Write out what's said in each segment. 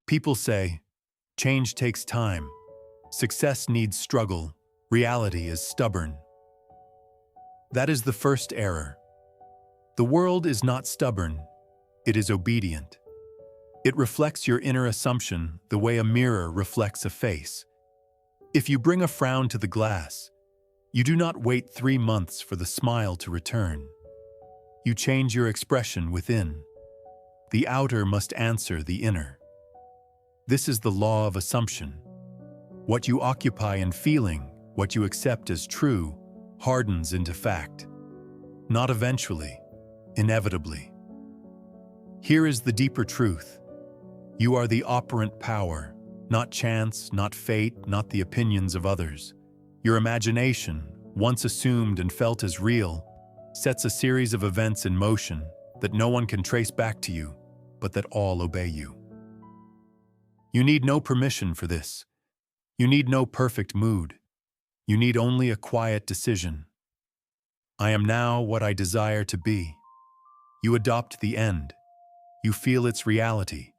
People say, change takes time, success needs struggle, reality is stubborn. That is the first error. The world is not stubborn, it is obedient. It reflects your inner assumption the way a mirror reflects a face. If you bring a frown to the glass, you do not wait 3 months for the smile to return. You change your expression within. The outer must answer the inner. This is the law of assumption. What you occupy in feeling, what you accept as true, hardens into fact. Not eventually, inevitably. Here is the deeper truth. You are the operant power, not chance, not fate, not the opinions of others. Your imagination, once assumed and felt as real, sets a series of events in motion that no one can trace back to you, but that all obey you. You need no permission for this. You need no perfect mood. You need only a quiet decision. I am now what I desire to be. You adopt the end. You feel its reality,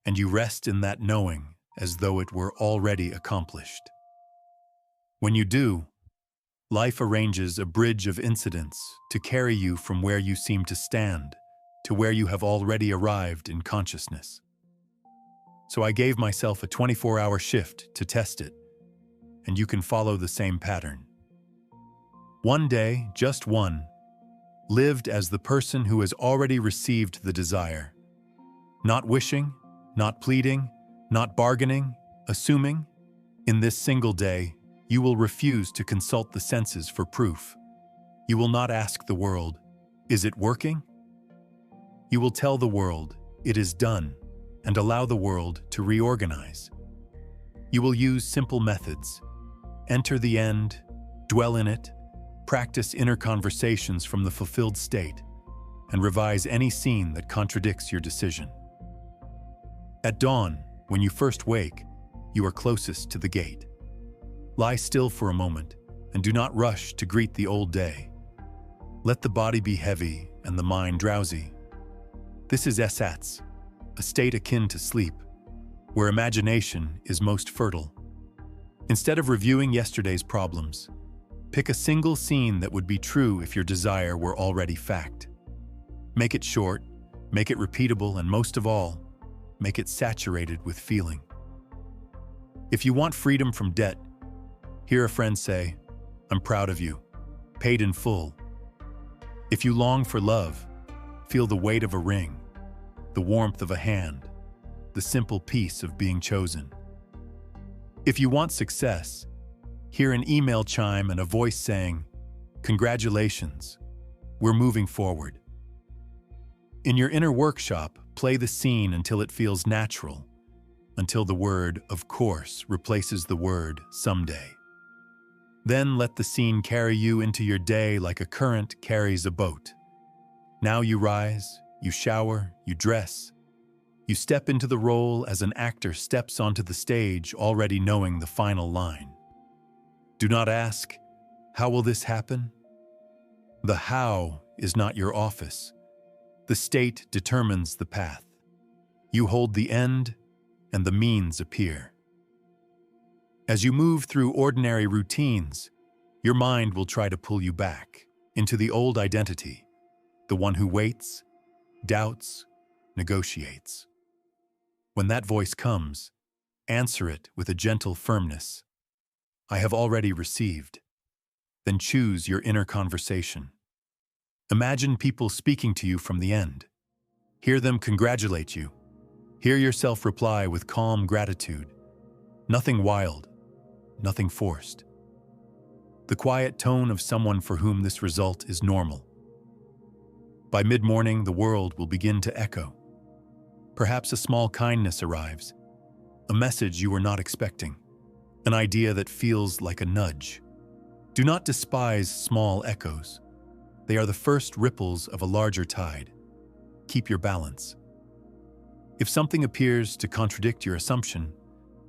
and you rest in that knowing as though it were already accomplished. When you do, life arranges a bridge of incidents to carry you from where you seem to stand to where you have already arrived in consciousness. So I gave myself a 24-hour shift to test it, and you can follow the same pattern. One day, just one, lived as the person who has already received the desire. Not wishing, not pleading, not bargaining, assuming. In this single day, you will refuse to consult the senses for proof. You will not ask the world, is it working? You will tell the world, it is done, and allow the world to reorganize. You will use simple methods. Enter the end, dwell in it, practice inner conversations from the fulfilled state, and revise any scene that contradicts your decision. At dawn, when you first wake, you are closest to the gate. Lie still for a moment, and do not rush to greet the old day. Let the body be heavy and the mind drowsy. This is ersatz, a state akin to sleep, where imagination is most fertile. Instead of reviewing yesterday's problems, pick a single scene that would be true if your desire were already fact. Make it short, make it repeatable, and most of all, make it saturated with feeling. If you want freedom from debt, hear a friend say, I'm proud of you, paid in full. If you long for love, feel the weight of a ring, the warmth of a hand, the simple peace of being chosen. If you want success, hear an email chime and a voice saying, congratulations, we're moving forward. In your inner workshop, play the scene until it feels natural, until the word, of course, replaces the word, someday. Then let the scene carry you into your day like a current carries a boat. Now you rise, you shower, you dress. You step into the role as an actor steps onto the stage already knowing the final line. Do not ask, how will this happen? The how is not your office. The state determines the path. You hold the end, and the means appear. As you move through ordinary routines, your mind will try to pull you back into the old identity, the one who waits, doubts, negotiates. When that voice comes, answer it with a gentle firmness. I have already received. Then choose your inner conversation. Imagine people speaking to you from the end. Hear them congratulate you. Hear yourself reply with calm gratitude. Nothing wild, nothing forced. The quiet tone of someone for whom this result is normal. By mid-morning, the world will begin to echo. Perhaps a small kindness arrives, a message you were not expecting, an idea that feels like a nudge. Do not despise small echoes. They are the first ripples of a larger tide. Keep your balance. If something appears to contradict your assumption,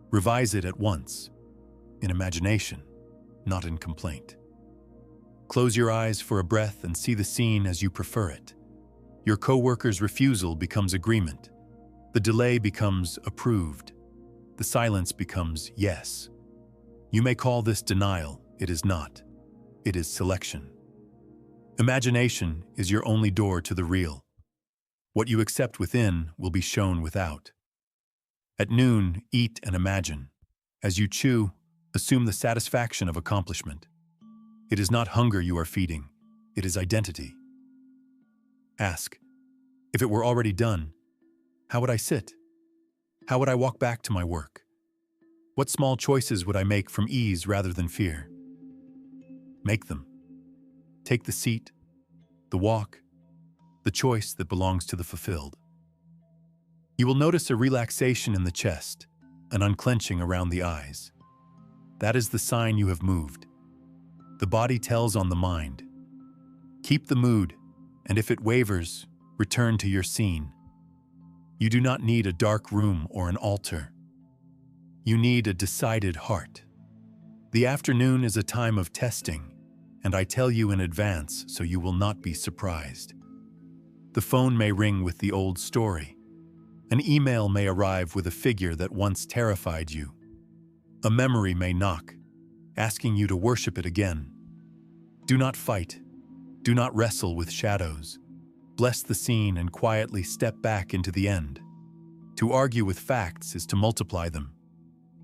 revise it at once, in imagination, not in complaint. Close your eyes for a breath and see the scene as you prefer it. Your coworker's refusal becomes agreement. The delay becomes approved. The silence becomes yes. You may call this denial. It is not. It is selection. Imagination is your only door to the real. What you accept within will be shown without. At noon, eat and imagine. As you chew, assume the satisfaction of accomplishment. It is not hunger you are feeding. It is identity. Ask, if it were already done, how would I sit? How would I walk back to my work? What small choices would I make from ease rather than fear? Make them. Take the seat, the walk, the choice that belongs to the fulfilled. You will notice a relaxation in the chest, an unclenching around the eyes. That is the sign you have moved. The body tells on the mind. Keep the mood, and if it wavers, return to your scene. You do not need a dark room or an altar. You need a decided heart. The afternoon is a time of testing, and I tell you in advance so you will not be surprised. The phone may ring with the old story. An email may arrive with a figure that once terrified you. A memory may knock, asking you to worship it again. Do not fight. Do not wrestle with shadows. Bless the scene and quietly step back into the end. To argue with facts is to multiply them.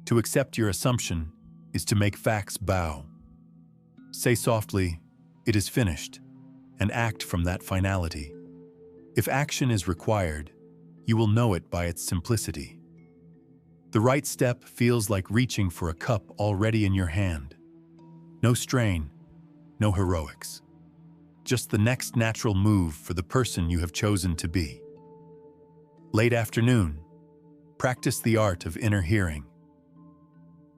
To accept your assumption is to make facts bow. Say softly, "It is finished," and act from that finality. If action is required, you will know it by its simplicity. The right step feels like reaching for a cup already in your hand. No strain, no heroics. Just the next natural move for the person you have chosen to be. Late afternoon, practice the art of inner hearing.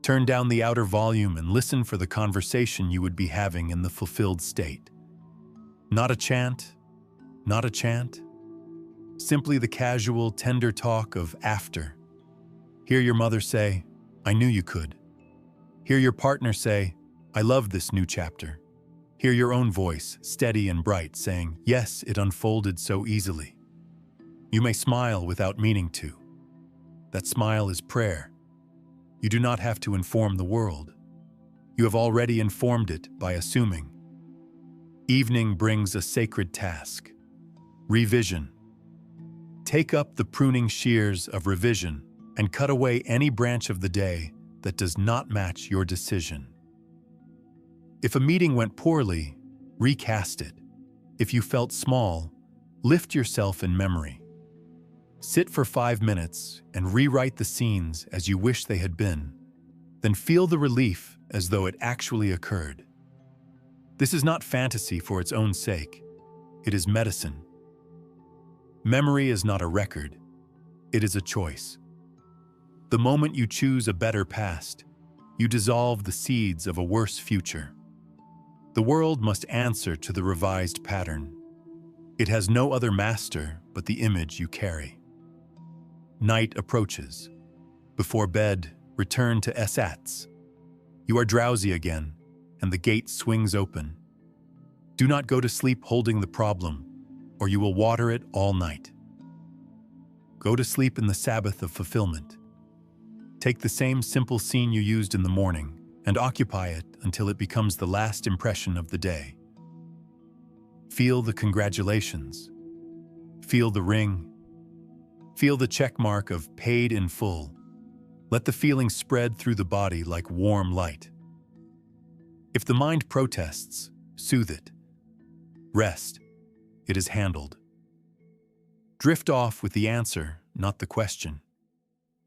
Turn down the outer volume and listen for the conversation you would be having in the fulfilled state. Not a chant, not a chant. Simply the casual, tender talk of after. Hear your mother say, "I knew you could." Hear your partner say, "I love this new chapter." Hear your own voice, steady and bright, saying, "Yes, it unfolded so easily." You may smile without meaning to. That smile is prayer. You do not have to inform the world. You have already informed it by assuming. Evening brings a sacred task. Revision. Take up the pruning shears of revision and cut away any branch of the day that does not match your decision. If a meeting went poorly, recast it. If you felt small, lift yourself in memory. Sit for 5 minutes and rewrite the scenes as you wish they had been. Then feel the relief as though it actually occurred. This is not fantasy for its own sake. It is medicine. Memory is not a record. It is a choice. The moment you choose a better past, you dissolve the seeds of a worse future. The world must answer to the revised pattern. It has no other master but the image you carry. Night approaches. Before bed, return to Esats. You are drowsy again, and the gate swings open. Do not go to sleep holding the problem, or you will water it all night. Go to sleep in the Sabbath of fulfillment. Take the same simple scene you used in the morning and occupy it until it becomes the last impression of the day. Feel the congratulations. Feel the ring. Feel the check mark of paid in full. Let the feeling spread through the body like warm light. If the mind protests, soothe it. Rest. It is handled. Drift off with the answer, not the question.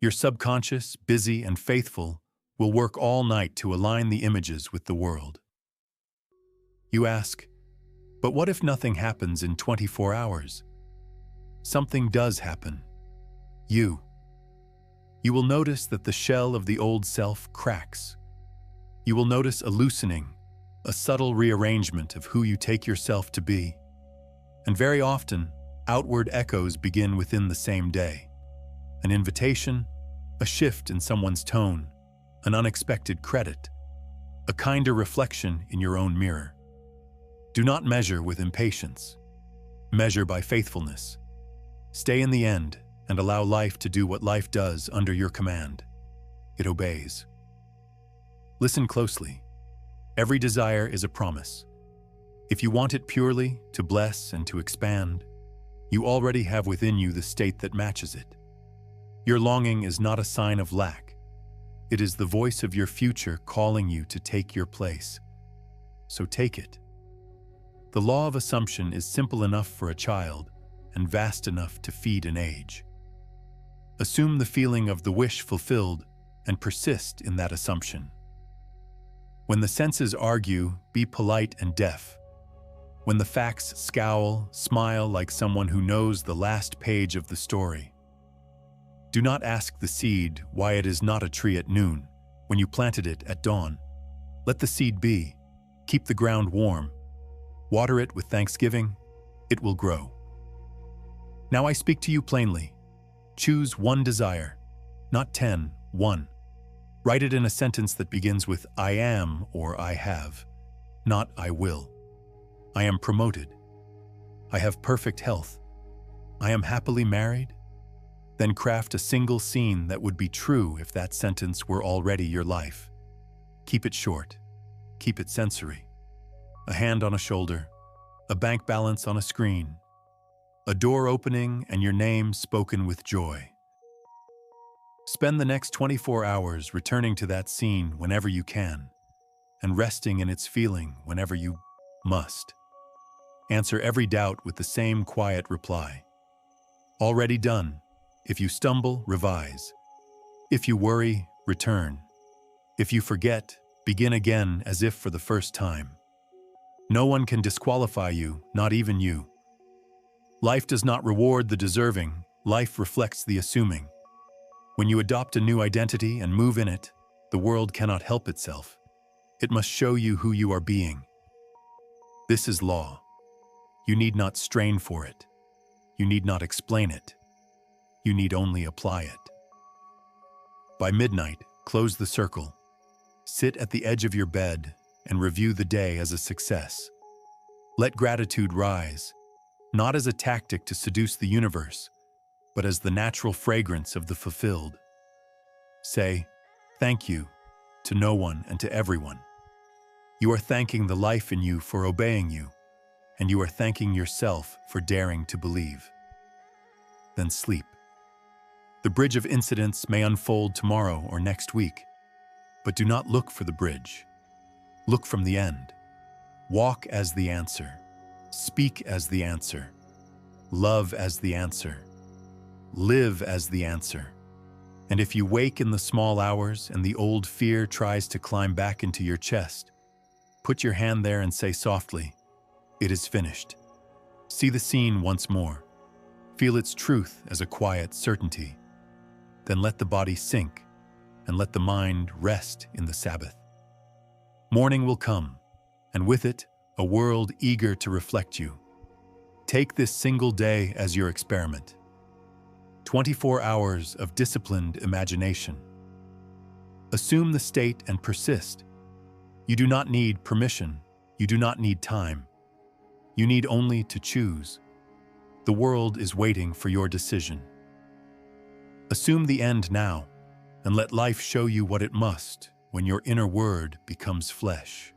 Your subconscious, busy and faithful, will work all night to align the images with the world. You ask, but what if nothing happens in 24 hours? Something does happen. You. You will notice that the shell of the old self cracks. You will notice a loosening, a subtle rearrangement of who you take yourself to be. And very often, outward echoes begin within the same day. An invitation, a shift in someone's tone, an unexpected credit, a kinder reflection in your own mirror. Do not measure with impatience. Measure by faithfulness. Stay in the end, and allow life to do what life does under your command. It obeys. Listen closely. Every desire is a promise. If you want it purely, to bless and to expand, you already have within you the state that matches it. Your longing is not a sign of lack. It is the voice of your future calling you to take your place. So take it. The law of assumption is simple enough for a child and vast enough to feed an age. Assume the feeling of the wish fulfilled and persist in that assumption. When the senses argue, be polite and deaf. When the facts scowl, smile like someone who knows the last page of the story. Do not ask the seed why it is not a tree at noon, when you planted it at dawn. Let the seed be. Keep the ground warm. Water it with thanksgiving. It will grow. Now I speak to you plainly. Choose one desire, not 10, one. Write it in a sentence that begins with I am or I have, not I will. I am promoted. I have perfect health. I am happily married. Then craft a single scene that would be true if that sentence were already your life. Keep it short. Keep it sensory. A hand on a shoulder, a bank balance on a screen, a door opening and your name spoken with joy. Spend the next 24 hours returning to that scene whenever you can, and resting in its feeling whenever you must. Answer every doubt with the same quiet reply. Already done. If you stumble, revise. If you worry, return. If you forget, begin again as if for the first time. No one can disqualify you, not even you. Life does not reward the deserving, life reflects the assuming. When you adopt a new identity and move in it, the world cannot help itself. It must show you who you are being. This is law. You need not strain for it. You need not explain it. You need only apply it. By midnight, close the circle. Sit at the edge of your bed and review the day as a success. Let gratitude rise, not as a tactic to seduce the universe, but as the natural fragrance of the fulfilled. Say, thank you, to no one and to everyone. You are thanking the life in you for obeying you, and you are thanking yourself for daring to believe. Then sleep. The bridge of incidents may unfold tomorrow or next week, but do not look for the bridge. Look from the end. Walk as the answer. Speak as the answer. Love as the answer. Live as the answer. And if you wake in the small hours and the old fear tries to climb back into your chest, put your hand there and say softly, "It is finished." See the scene once more. Feel its truth as a quiet certainty. Then let the body sink and let the mind rest in the Sabbath. Morning will come, and with it, a world eager to reflect you. Take this single day as your experiment. 24 hours of disciplined imagination. Assume the state and persist. You do not need permission. You do not need time. You need only to choose. The world is waiting for your decision. Assume the end now, and let life show you what it must when your inner word becomes flesh.